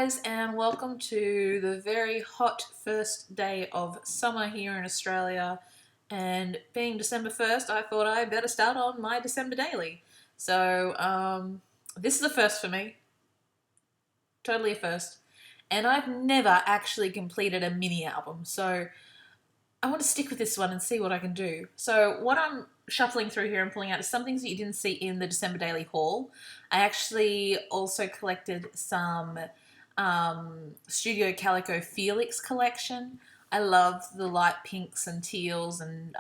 guys, and welcome to the very hot first day of summer here in Australia. And being December 1st, I thought I better start on my December daily. This is a first for me, totally a first. And I've never actually completed a mini album, so I want to stick with this one and see what I can do. So what I'm shuffling through here and pulling out is some things that you didn't see in the December Daily haul. I actually also collected some Studio Calico Felix collection. I love the light pinks and teals and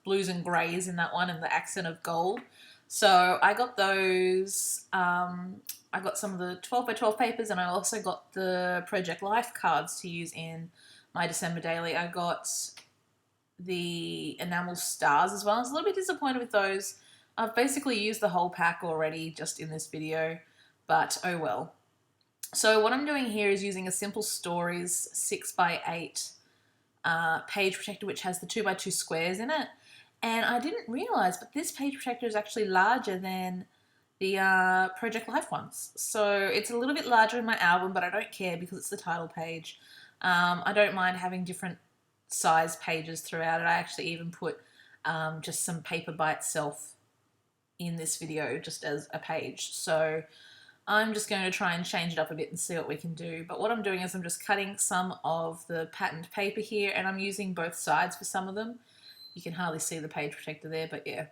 blues and greys in that one and the accent of gold. So I got those. I got some of the 12 by 12 papers, and I also got the Project Life cards to use in my December Daily. I got the enamel stars as well. I was a little bit disappointed with those. I've basically used the whole pack already just in this video, but oh well. So what I'm doing here is using a Simple Stories 6x8 page protector, which has the 2x2 squares in it. And I didn't realise, but this page protector is actually larger than the Project Life ones. So it's a little bit larger in my album, but I don't care because it's the title page. I don't mind having different size pages throughout it. I actually even put just some paper by itself in this video just as a page. So I'm just going to try and change it up a bit and see what we can do. But what I'm doing is I'm just cutting some of the patterned paper here, and I'm using both sides for some of them. You can hardly see the page protector there, but yeah.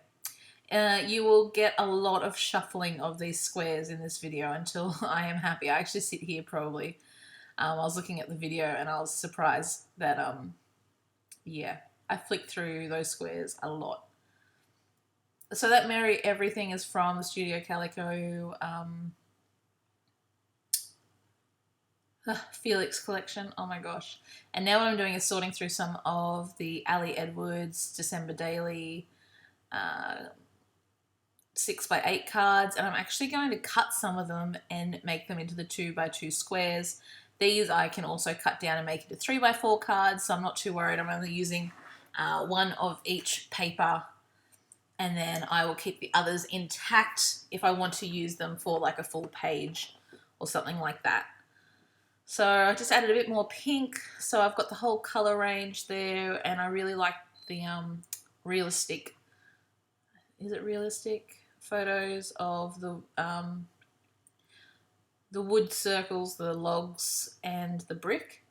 You will get a lot of shuffling of these squares in this video until I am happy. I actually sit here probably. I was looking at the video and I was surprised that yeah, I flicked through those squares a lot. So that Merry Everything is from the Studio Calico Felix collection. Oh my gosh. And now what I'm doing is sorting through some of the Ali Edwards December Daily 6x8 cards, and I'm actually going to cut some of them and make them into the 2x2 squares. These I can also cut down and make into 3x4 cards, so I'm not too worried. I'm only using one of each paper, and then I will keep the others intact if I want to use them for like a full page or something like that. So I just added a bit more pink, so I've got the whole color range there, and I really like the realistic, is it realistic? Photos of the wood circles, the logs, and the brick.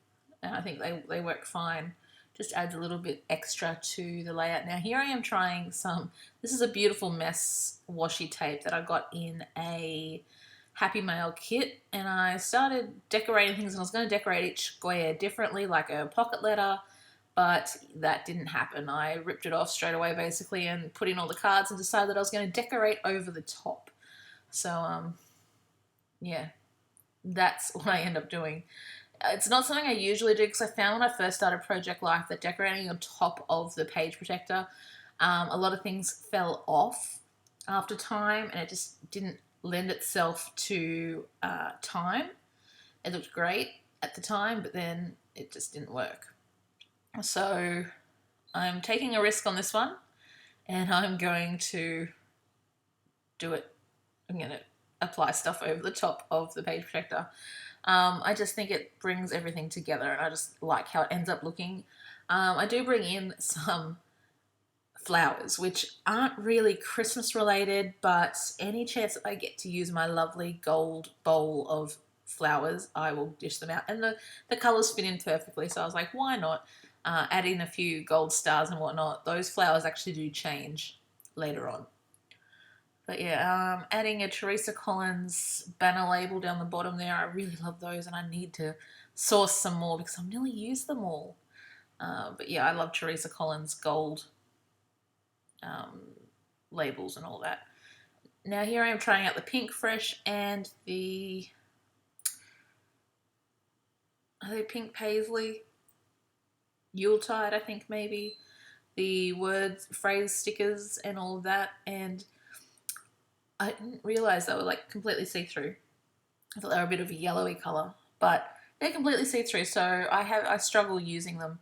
And I think they work fine. Just adds a little bit extra to the layout. Now here I am trying some, this is a beautiful mess washi tape that I got in a Happy Mail kit, and I started decorating things, and I was going to decorate each square differently, like a pocket letter, but that didn't happen. I ripped it off straight away basically and put in all the cards and decided that I was going to decorate over the top. So yeah, that's what I end up doing. It's not something I usually do because I found when I first started Project Life that decorating on top of the page protector, a lot of things fell off after time, and it just didn't lend itself to time. It looked great at the time, but then it just didn't work. So I'm taking a risk on this one, and I'm going to do it. I'm going to apply stuff over the top of the page protector. I just think it brings everything together, and I just like how it ends up looking. I do bring in some flowers, which aren't really Christmas related, but any chance that I get to use my lovely gold bowl of flowers, I will dish them out. And the colours fit in perfectly, so I was like, why not? Add in a few gold stars and whatnot. Those flowers actually do change later on. But yeah, adding a Teresa Collins banner label down the bottom there. I really love those, and I need to source some more because I've nearly used them all. But yeah, I love Teresa Collins gold labels and all that. Now here I am trying out the Pink Fresh and the, are they Pink Paisley? Yuletide, I think maybe. The words, phrase stickers and all of that, and I didn't realise they were like completely see-through. I thought they were a bit of a yellowy colour, but they're completely see-through, so I struggle using them.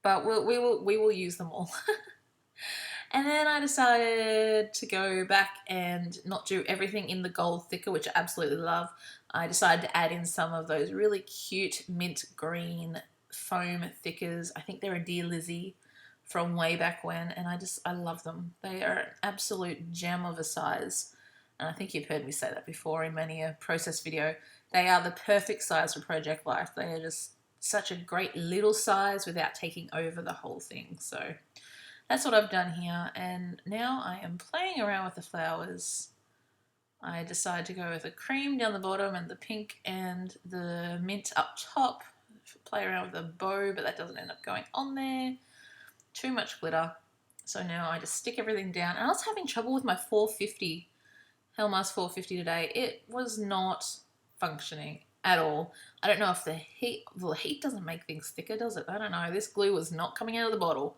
But we will use them all. And then I decided to go back and not do everything in the gold thicker, which I absolutely love. I decided to add in some of those really cute mint green foam thickers. I think they're a Dear Lizzie from way back when, and I love them. They are an absolute gem of a size. And I think you've heard me say that before in many a process video. They are the perfect size for Project Life. They are just such a great little size without taking over the whole thing. So that's what I've done here, and now I am playing around with the flowers. I decided to go with a cream down the bottom and the pink and the mint up top. Play around with a bow, but that doesn't end up going on there. Too much glitter. So now I just stick everything down. And I was having trouble with my 450, Helmars 450 today. It was not functioning at all. I don't know if the heat doesn't make things thicker, does it? I don't know. This glue was not coming out of the bottle.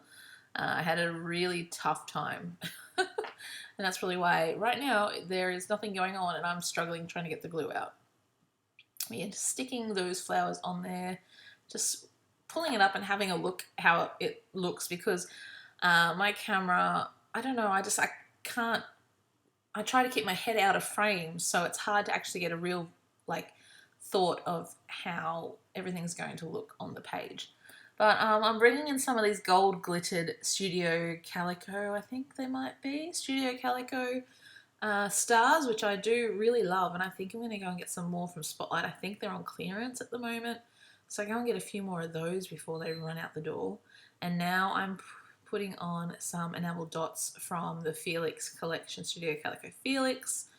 I had a really tough time. And that's really why right now there is nothing going on and I'm struggling trying to get the glue out. Yeah, just sticking those flowers on there, just pulling it up and having a look how it looks, because my camera, I don't know, I can't, I try to keep my head out of frame, so it's hard to actually get a real thought of how everything's going to look on the page. But I'm bringing in some of these gold glittered Studio Calico, I think they might be, Studio Calico stars, which I do really love, and I think I'm going to go and get some more from Spotlight. I think they're on clearance at the moment, so I go and get a few more of those before they run out the door. And now I'm putting on some enamel dots from the Felix collection, Studio Calico Felix.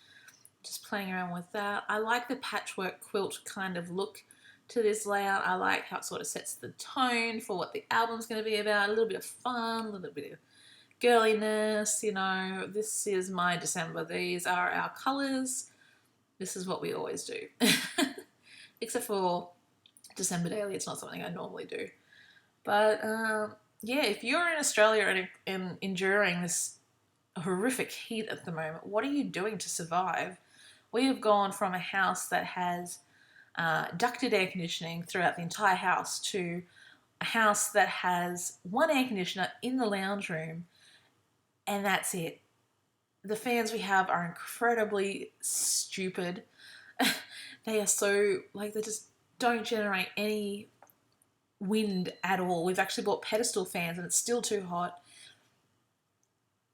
Just playing around with that. I like the patchwork quilt kind of look to this layout. I like how it sort of sets the tone for what the album's going to be about. A little bit of fun, a little bit of girliness, you know. This is my December. These are our colours. This is what we always do. Except for December Daily, it's not something I normally do. But yeah, if you're in Australia and enduring this horrific heat at the moment, what are you doing to survive? We have gone from a house that has ducted air conditioning throughout the entire house to a house that has one air conditioner in the lounge room, and that's it. The fans we have are incredibly stupid. They are so, they just don't generate any wind at all. We've actually bought pedestal fans and it's still too hot.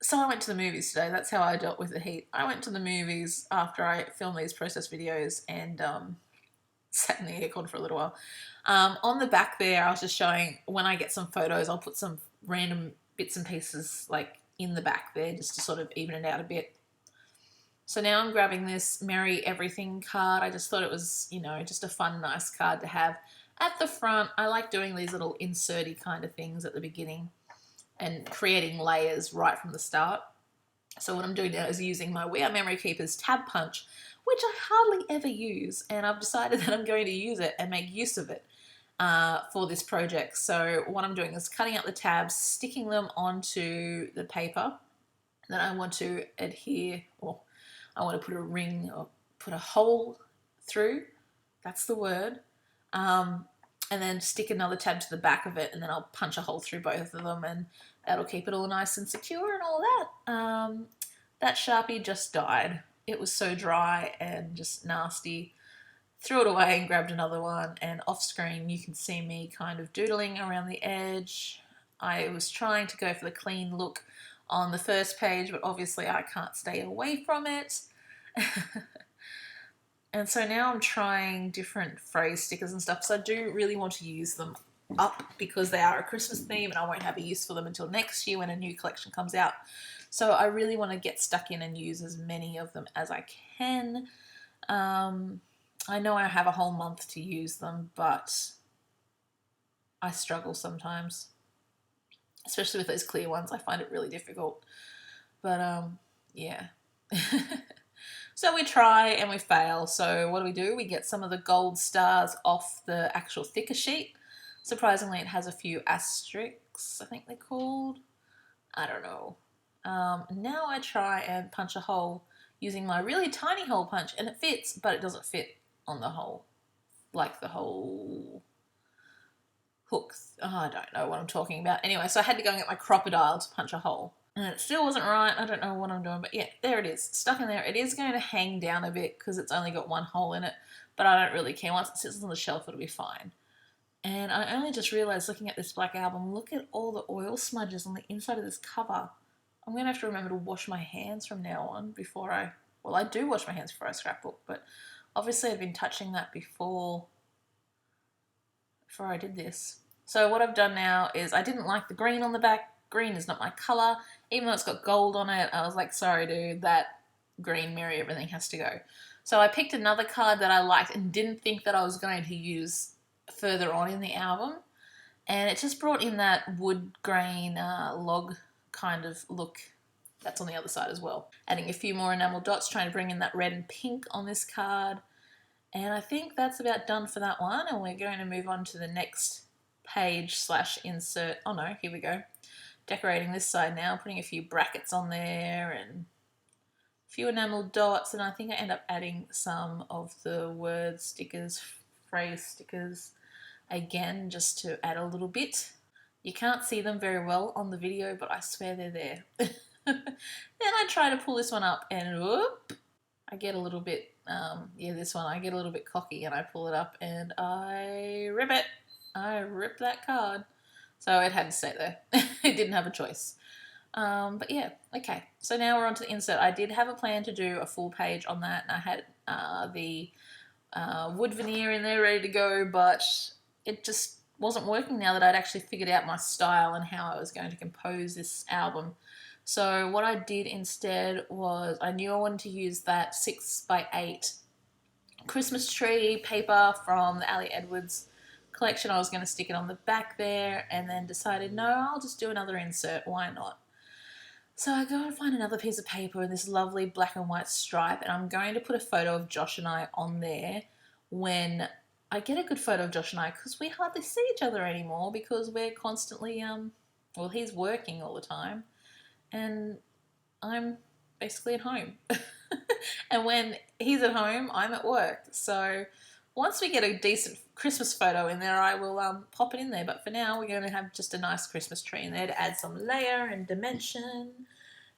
So I went to the movies today. That's how I dealt with the heat. I went to the movies after I filmed these process videos and sat in the aircon for a little while. On the back there, I was just showing, when I get some photos, I'll put some random bits and pieces in the back there just to sort of even it out a bit. So now I'm grabbing this Merry Everything card. I just thought it was, just a fun, nice card to have at the front. I like doing these little inserty kind of things at the beginning and creating layers right from the start. So what I'm doing now is using my We Are Memory Keepers tab punch, which I hardly ever use, and I've decided that I'm going to use it and make use of it for this project. So what I'm doing is cutting out the tabs, sticking them onto the paper that I want to adhere, or I want to put a ring or put a hole through, that's the word, and then stick another tab to the back of it, and then I'll punch a hole through both of them, and that'll keep it all nice and secure and all that. That Sharpie just died. It was so dry and just nasty. Threw it away and grabbed another one, and off screen you can see me kind of doodling around the edge. I was trying to go for the clean look on the first page, but obviously I can't stay away from it. And so now I'm trying different phrase stickers and stuff, so I do really want to use them up because they are a Christmas theme and I won't have a use for them until next year when a new collection comes out. So I really want to get stuck in and use as many of them as I can. I know I have a whole month to use them, but I struggle sometimes, especially with those clear ones. I find it really difficult, but yeah. So we try and we fail. So what do? We get some of the gold stars off the actual thicker sheet. Surprisingly, it has a few asterisks, I think they're called. I don't know. Now I try and punch a hole using my really tiny hole punch, and it fits, but it doesn't fit on the hole, like the whole hook. Oh, I don't know what I'm talking about. Anyway, so I had to go and get my crocodile to punch a hole. And it still wasn't right. I don't know what I'm doing, but yeah, there it is. Stuck in there. It is going to hang down a bit because it's only got one hole in it, but I don't really care. Once it sits on the shelf, it'll be fine. And I only just realised looking at this black album, look at all the oil smudges on the inside of this cover. I'm going to have to remember to wash my hands from now on before I do wash my hands before I scrapbook, but obviously I've been touching that before I did this. So what I've done now is I didn't like the green on the back. Green is not my colour. Even though it's got gold on it, I was like, sorry dude, that green mirror, everything has to go. So I picked another card that I liked and didn't think that I was going to use further on in the album. And it just brought in that wood grain log kind of look. That's on the other side as well. Adding a few more enamel dots, trying to bring in that red and pink on this card. And I think that's about done for that one. And we're going to move on to the next page / insert. Oh no, here we go. Decorating this side now, putting a few brackets on there and a few enamel dots. And I think I end up adding some of the word stickers, phrase stickers again, just to add a little bit. You can't see them very well on the video, but I swear they're there. Then I try to pull this one up and whoop, I get a little bit, this one, I get a little bit cocky and I pull it up and I rip it. I rip that card. So it had to stay there. It didn't have a choice. But yeah, okay. So now we're on to the insert. I did have a plan to do a full page on that, and I had the wood veneer in there ready to go, but it just wasn't working now that I'd actually figured out my style and how I was going to compose this album. So what I did instead was I knew I wanted to use that 6x8 Christmas tree paper from the Ali Edwards collection. I was going to stick it on the back there and then decided, no, I'll just do another insert. Why not? So I go and find another piece of paper with this lovely black and white stripe, and I'm going to put a photo of Josh and I on there when I get a good photo of Josh and I, because we hardly see each other anymore because we're constantly, well, he's working all the time and I'm basically at home. And when he's at home, I'm at work. So once we get a decent Christmas photo in there, I will pop it in there. But for now, we're going to have just a nice Christmas tree in there to add some layer and dimension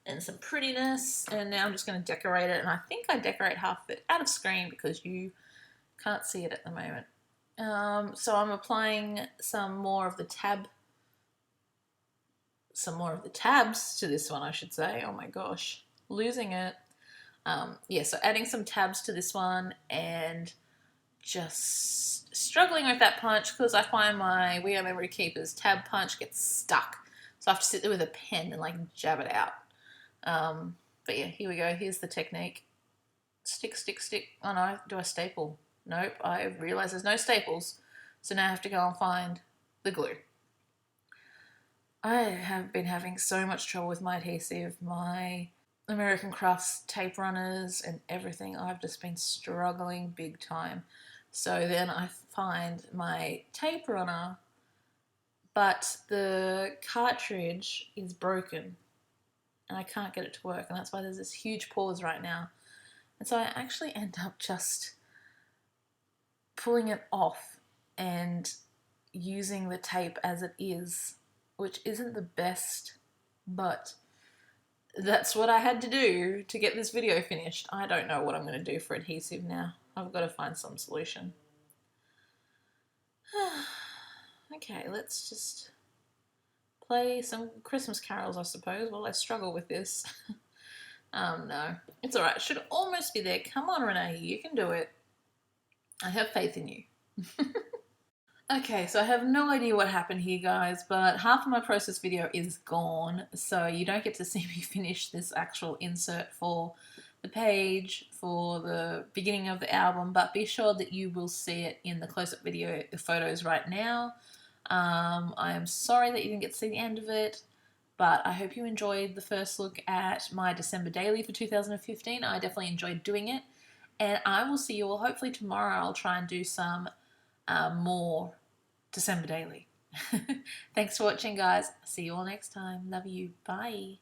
and some prettiness. And now I'm just going to decorate it. And I think I decorate half of it out of screen because you can't see it at the moment. So I'm applying some more of the tabs to this one, I should say. Oh my gosh, losing it. So adding some tabs to this one and just struggling with that punch because I find my We Are Memory Keepers tab punch gets stuck. So I have to sit there with a pen and like jab it out. But yeah, here we go. Here's the technique. Stick, stick, stick. Oh no, do I staple? Nope, I realise there's no staples. So now I have to go and find the glue. I have been having so much trouble with my adhesive, my American Crafts tape runners and everything. I've just been struggling big time. So then I find my tape runner, but the cartridge is broken and I can't get it to work, and that's why there's this huge pause right now. And so I actually end up just pulling it off and using the tape as it is, which isn't the best, but that's what I had to do to get this video finished. I don't know what I'm going to do for adhesive now. I've got to find some solution. Okay, let's just play some Christmas carols, I suppose, while I struggle with this. No, it's alright. Should almost be there. Come on, Renee, you can do it. I have faith in you. Okay, so I have no idea what happened here, guys, but half of my process video is gone, so you don't get to see me finish this actual insert for the page, for the beginning of the album, but be sure that you will see it in the close-up video, the photos right now. I am sorry that you didn't get to see the end of it, but I hope you enjoyed the first look at my December daily for 2015. I definitely enjoyed doing it, and I will see you all hopefully tomorrow. I'll try and do some more December daily. Thanks for watching, guys. See you all next time. Love you. Bye.